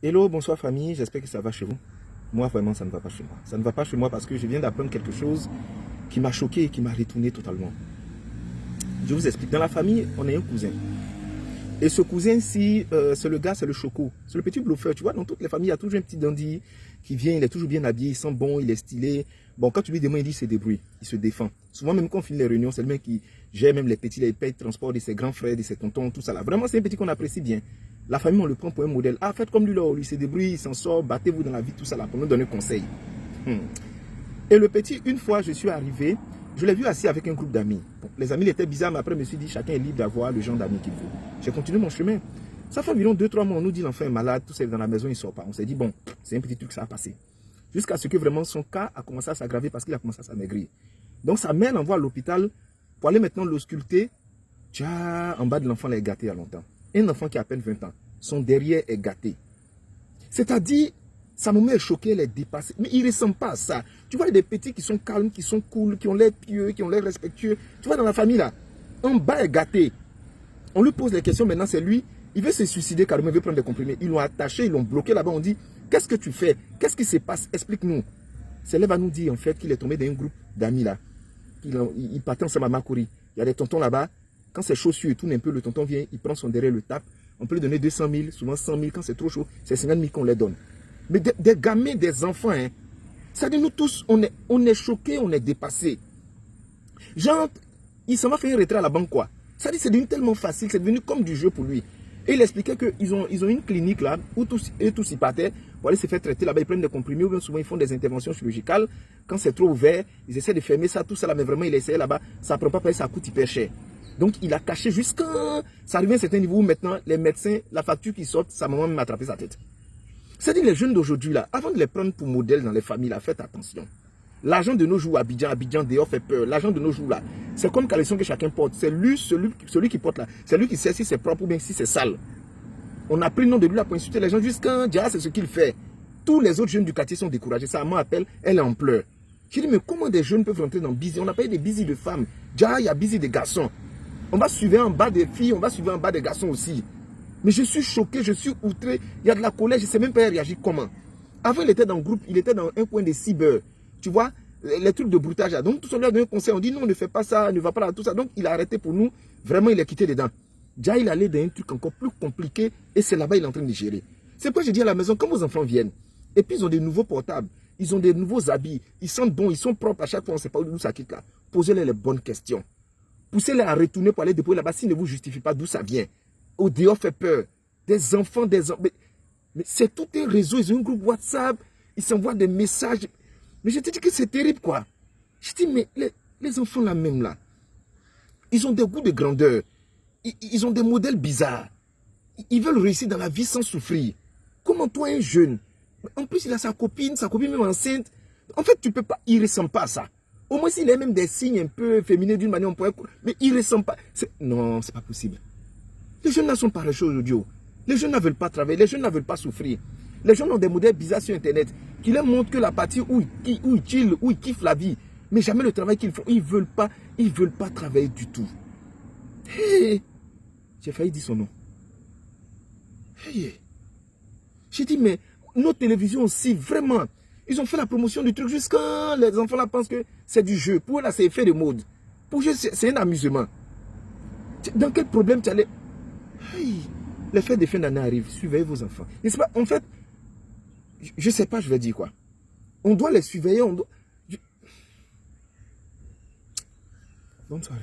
Hello, bonsoir famille, j'espère que ça va chez vous. Moi, vraiment, ça ne va pas chez moi. Ça ne va pas chez moi parce que je viens d'apprendre quelque chose qui m'a choqué et qui m'a retourné totalement. Je vous explique. Dans la famille, on a un cousin. Et ce cousin-ci, c'est le gars, c'est le choco. C'est le petit bluffeur. Tu vois, dans toutes les familles, il y a toujours un petit dandy qui vient, il est toujours bien habillé, il sent bon, il est stylé. Bon, quand tu lui demandes, il dit, il se débrouille, il se défend. Souvent, même quand on finit les réunions, c'est le mec qui gère même les petits, les payes de transport de ses grands frères, de ses tontons, tout ça là. Vraiment, c'est un petit qu'on apprécie bien. La famille, on le prend pour un modèle. Ah, faites comme lui là, lui se débrouille, il s'en sort, battez-vous dans la vie, tout ça là, pour nous donner conseil. Et le petit, une fois, je suis arrivé, je l'ai vu assis avec un groupe d'amis. Bon, les amis étaient bizarres, mais après, je me suis dit, chacun est libre d'avoir le genre d'amis qu'il veut. J'ai continué mon chemin. Ça fait environ 2-3 mois, on nous dit l'enfant est malade, tout ça dans la maison, il ne sort pas. On s'est dit, bon, c'est un petit truc, ça a passé. Jusqu'à ce que vraiment son cas a commencé à s'aggraver parce qu'il a commencé à s'amaigrir. Donc sa mère l'envoie à l'hôpital pour aller maintenant l'ausculter. Tiens, en bas de l'enfant, il est gâté il y a longtemps. Un enfant qui a à peine 20 ans, son derrière est gâté. C'est-à-dire, sa maman est choquée, elle est dépassée. Mais il ne ressemble pas à ça. Tu vois, il y a des petits qui sont calmes, qui sont cool, qui ont l'air pieux, qui ont l'air respectueux. Tu vois, dans la famille là, en bas est gâté. On lui pose les questions, maintenant c'est lui. Il veut se suicider carrément, il veut prendre des comprimés. Ils l'ont attaché, ils l'ont bloqué là-bas. On dit, qu'est-ce que tu fais? Qu'est-ce qui se passe? Explique-nous. C'est là va nous dire en fait qu'il est tombé dans un groupe d'amis là. Il partait ensemble à Makori. Il y a des tontons là-bas. Quand c'est chaud, il tourne un peu, le tonton vient, il prend son derrière, le tape. On peut lui donner 200 000, souvent 100 000. Quand c'est trop chaud, c'est 50 000 qu'on les donne. Mais des gamins, des enfants, hein. C'est-à-dire nous tous, on est choqués, on est dépassés. Genre, il s'en va faire un retrait à la banque quoi. C'est-à-dire c'est devenu tellement facile, c'est devenu comme du jeu pour lui. Et il expliquait qu'ils ont une clinique là, où tous y partaient pour aller se faire traiter là-bas. Ils prennent des comprimés, ou bien souvent ils font des interventions chirurgicales. Quand c'est trop ouvert, ils essaient de fermer ça, tout ça là, mais vraiment il essaie là-bas, ça ne prend pas, ça coûte hyper cher. Donc il a caché jusqu'à... Ça arrive à un certain niveau où maintenant, les médecins, la facture qui sort, sa maman m'a attrapé sa tête. C'est-à-dire les jeunes d'aujourd'hui là, avant de les prendre pour modèle dans les familles là, faites attention. L'argent de nos jours, Abidjan dehors fait peur. L'argent de nos jours là, c'est comme caleçon que chacun porte. C'est lui, celui qui porte là. C'est lui qui sait si c'est propre ou bien si c'est sale. On a pris le nom de lui là pour insulter les gens jusqu'à dire c'est ce qu'il fait. Tous les autres jeunes du quartier sont découragés. Sa maman appelle, elle est en pleurs. J'ai dit mais comment des jeunes peuvent rentrer dans busy? On n'a pas eu des busy de femmes. Déjà il y a busy des garçons. On va suivre en bas des filles, on va suivre en bas des garçons aussi. Mais je suis choqué, je suis outré. Il y a de la colère, je ne sais même pas réagir comment. Avant, il était dans le groupe, il était dans un coin de cyber. Tu vois, les trucs de broutage. Donc, tout ça, on lui a donné un conseil. On dit non, ne fais pas ça, ne va pas là, tout ça. Donc, il a arrêté pour nous. Vraiment, il est quitté dedans. Déjà, il allait dans un truc encore plus compliqué. Et c'est là-bas, il est en train de gérer. C'est pourquoi je dis à la maison, quand vos enfants viennent, et puis ils ont des nouveaux portables, ils ont des nouveaux habits, ils sentent bons, ils sont propres à chaque fois, on ne sait pas où ça quitte là. Posez-les les bonnes questions. Poussez-les à retourner pour aller déployer là-bas s'ils ne vous justifient pas d'où ça vient. Au dehors fait peur. Des enfants, mais c'est tout un réseau, ils ont un groupe WhatsApp, ils s'envoient des messages. Mais je te dis que c'est terrible quoi. Je dis mais les enfants là même là, ils ont des goûts de grandeur, ils ont des modèles bizarres. Ils veulent réussir dans la vie sans souffrir. Comment toi un jeune, en plus il a sa copine même enceinte. En fait tu peux pas, il ressemble pas à ça. Au moins s'il a même des signes un peu féminins d'une manière, on pourrait... Mais il ressemble pas. Non, c'est pas possible. Les jeunes là sont paresseux aujourd'hui. Les jeunes ne veulent pas travailler, les jeunes ne veulent pas souffrir. Les jeunes ont des modèles bizarres sur Internet qui leur montrent que la partie où ils chillent, où ils kiffent la vie, mais jamais le travail qu'ils font. Ils ne veulent pas travailler du tout. Hey, j'ai failli dire son nom. Hey. J'ai dit, mais nos télévisions aussi, vraiment, ils ont fait la promotion du truc jusqu'à les enfants là pensent que c'est du jeu. Pour eux là, c'est effet de mode. Pour eux, c'est un amusement. Dans quel problème tu allais... Hey. Les fêtes de fin d'année arrivent, surveillez vos enfants. Pas, en fait, je ne sais pas, je vais dire quoi. On doit les surveiller, on doit... Bonne soirée.